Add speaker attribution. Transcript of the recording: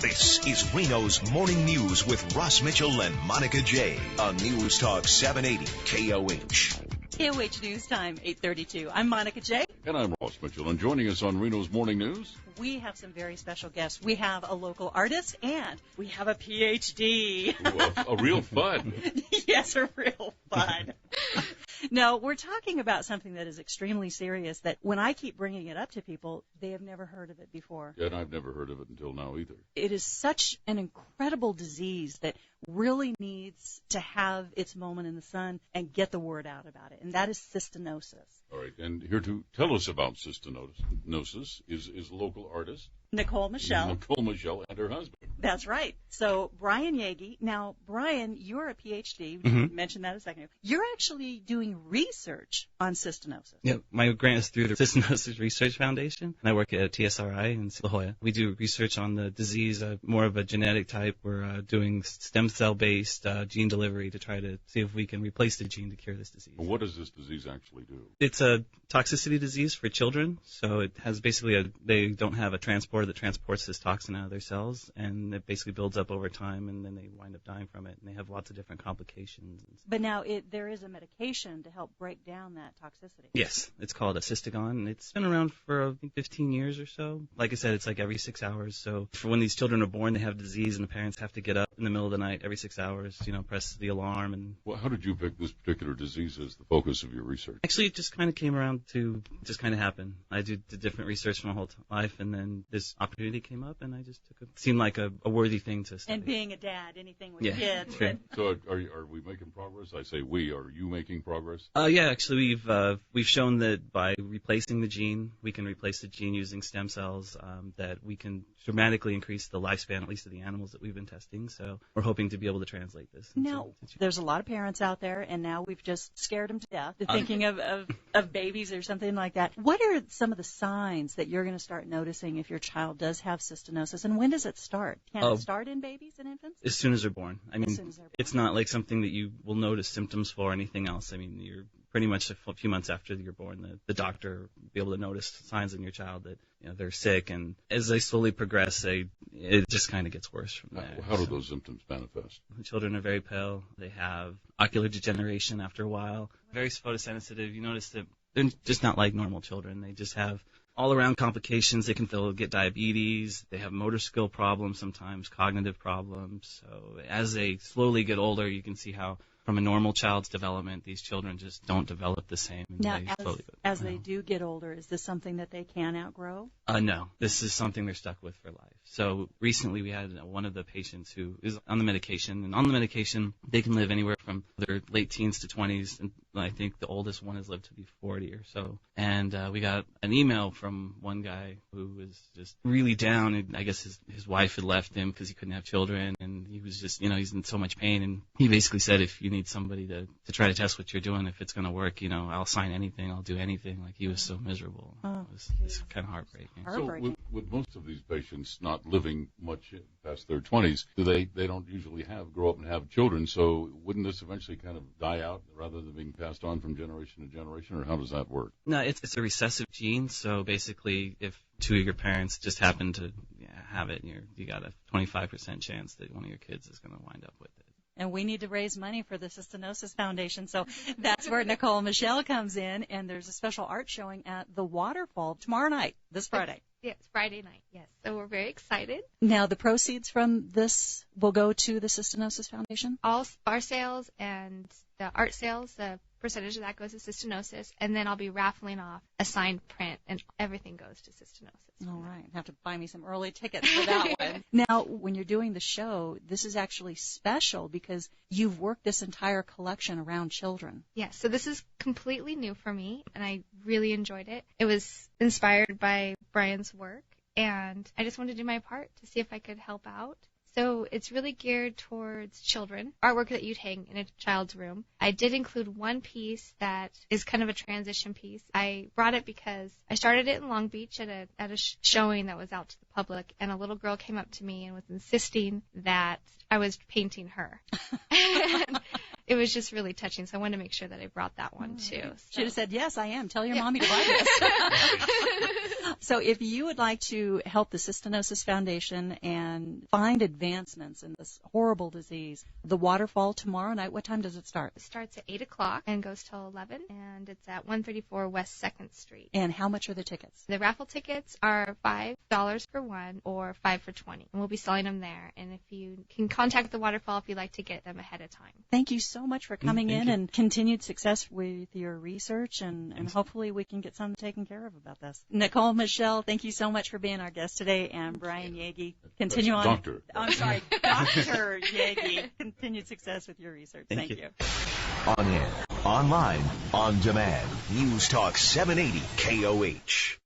Speaker 1: This is Reno's Morning News with Ross Mitchell and Monica J. on News Talk 780 KOH.
Speaker 2: KOH News Time, 8:32. I'm Monica J.
Speaker 3: And I'm Ross Mitchell. And joining us on Reno's Morning News,
Speaker 2: we have some very special guests. We have a local artist, and we have a PhD.
Speaker 3: Ooh, a real fun.
Speaker 2: Yes, a real fun. No, we're talking about something that is extremely serious that when I keep bringing it up to people, they have never heard of it before.
Speaker 3: Yeah, and I've never heard of it until now either.
Speaker 2: It is such an incredible disease that really needs to have its moment in the sun and get the word out about it, and that is cystinosis.
Speaker 3: All right, and here to tell us about cystinosis is local artist
Speaker 2: Nicole Michelle.
Speaker 3: Nicole Michelle and her husband.
Speaker 2: That's right. So Brian Yagi. Now, Brian, you're a PhD.
Speaker 4: Mm-hmm.
Speaker 2: You mentioned that a second ago. You're actually doing research on cystinosis.
Speaker 4: Yeah, my grant is through the Cystinosis Research Foundation, and I work at TSRI in La Jolla. We do research on the disease, more of a genetic type. We're doing stem cell-based gene delivery to try to see if we can replace the gene to cure this disease.
Speaker 3: Well, what does this disease actually do?
Speaker 4: It's a toxicity disease for children, so it has basically they don't have a transporter that transports this toxin out of their cells, and it basically builds up over time, and then they wind up dying from it, and they have lots of different complications.
Speaker 2: But now there is a medication to help break down that toxicity.
Speaker 4: Yes, it's called a Cystigon, and it's been around for, I think, 15 years or so. Like I said, it's like every 6 hours, so for when these children are born, they have disease, and the parents have to get up in the middle of the night every 6 hours, press the alarm. And
Speaker 3: well, how did you pick this particular disease as the focus of your research?
Speaker 4: Actually, it just kind of came around to just kind of happen. I did different research my whole life, and then this opportunity came up, and I just took it. Seemed like a worthy thing to study.
Speaker 2: And being a dad, anything with kids.
Speaker 4: Sure.
Speaker 3: So are we making progress? I say we. Are you making progress?
Speaker 4: Yeah, actually, we've shown that by replacing the gene, we can replace the gene using stem cells, that we can dramatically increase the lifespan, at least of the animals that we've been testing. So we're hoping to be able to translate this.
Speaker 2: Now, there's a lot of parents out there, and now we've just scared them to death thinking of babies or something like that. What are some of the signs that you're going to start noticing if your child does have cystinosis, and when does it start? Can it start in babies and infants?
Speaker 4: As soon as they're born. I mean, it's not like something that you will notice symptoms for or anything else. I mean, you're pretty much a few months after you're born, the doctor will be able to notice signs in your child that they're sick, and as they slowly progress, it just kind of gets worse from there.
Speaker 3: How do those symptoms manifest?
Speaker 4: The children are very pale. They have ocular degeneration after a while. Very photosensitive. You notice that they're just not like normal children. They just have all-around complications. They'll get diabetes. They have motor skill problems sometimes, cognitive problems. So as they slowly get older, you can see how from a normal child's development, these children just don't develop the same.
Speaker 2: Now, as they do get older, is this something that they can outgrow?
Speaker 4: No. This is something they're stuck with for life. So recently we had one of the patients who is on the medication, and on the medication, they can live anywhere from their late teens to 20s, and I think the oldest one has lived to be 40 or so. And we got an email from one guy who was just really down, and I guess his wife had left him because he couldn't have children, and he was just, he's in so much pain, and he basically said, if you need somebody to try to test what you're doing, if it's going to work, I'll sign anything, I'll do anything. Like, he was so miserable. It's kind of heartbreaking.
Speaker 3: So with most of these patients not living much past their 20s, they don't usually grow up and have children, so wouldn't this eventually kind of die out rather than being passed on from generation to generation, or how does that work?
Speaker 4: No, it's a recessive gene, so basically if two of your parents just happen to have it, you got a 25% chance that one of your kids is going to wind up with it.
Speaker 2: And we need to raise money for the Cystinosis Foundation, so that's where Nicole Michelle comes in, and there's a special art showing at the Waterfall tomorrow night, this Friday.
Speaker 5: Yes, Friday night, yes. So we're very excited.
Speaker 2: Now, the proceeds from this will go to the Cystinosis Foundation?
Speaker 5: All our sales and the art sales, the percentage of that goes to Cystinosis, and then I'll be raffling off a signed print, and everything goes to Cystinosis.
Speaker 2: All right. Have to buy me some early tickets for that one. Now, when you're doing the show, this is actually special because you've worked this entire collection around children.
Speaker 5: Yes, so this is completely new for me, and I really enjoyed it. It was inspired by Brian's work, and I just wanted to do my part to see if I could help out. So it's really geared towards children, artwork that you'd hang in a child's room. I did include one piece that is kind of a transition piece. I brought it because I started it in Long Beach at a showing that was out to the public, and a little girl came up to me and was insisting that I was painting her. And it was just really touching. So I wanted to make sure that I brought that one too. So.
Speaker 2: Should have said, yes, I am. Tell your mommy to buy this. So if you would like to help the Cystinosis Foundation and find advancements in this horrible disease, the waterfall tomorrow night, what time does it start?
Speaker 5: It starts at 8 o'clock and goes till 11, and it's at 134 West 2nd Street.
Speaker 2: And how much are the tickets?
Speaker 5: The raffle tickets are $5 for one or $5 for 20, and we'll be selling them there. And if you can contact the waterfall if you'd like to get them ahead of time.
Speaker 2: Thank you so much for coming in
Speaker 4: you.
Speaker 2: and continued success with your research, and hopefully we can get something taken care of about this. Nicole, Michelle, thank you so much for being our guest today, and Brian Yagi, continue on.
Speaker 3: Doctor.
Speaker 2: I'm sorry, Dr. Yagi, continued success with your research. Thank you.
Speaker 1: On air, online, on demand. News Talk 780 KOH.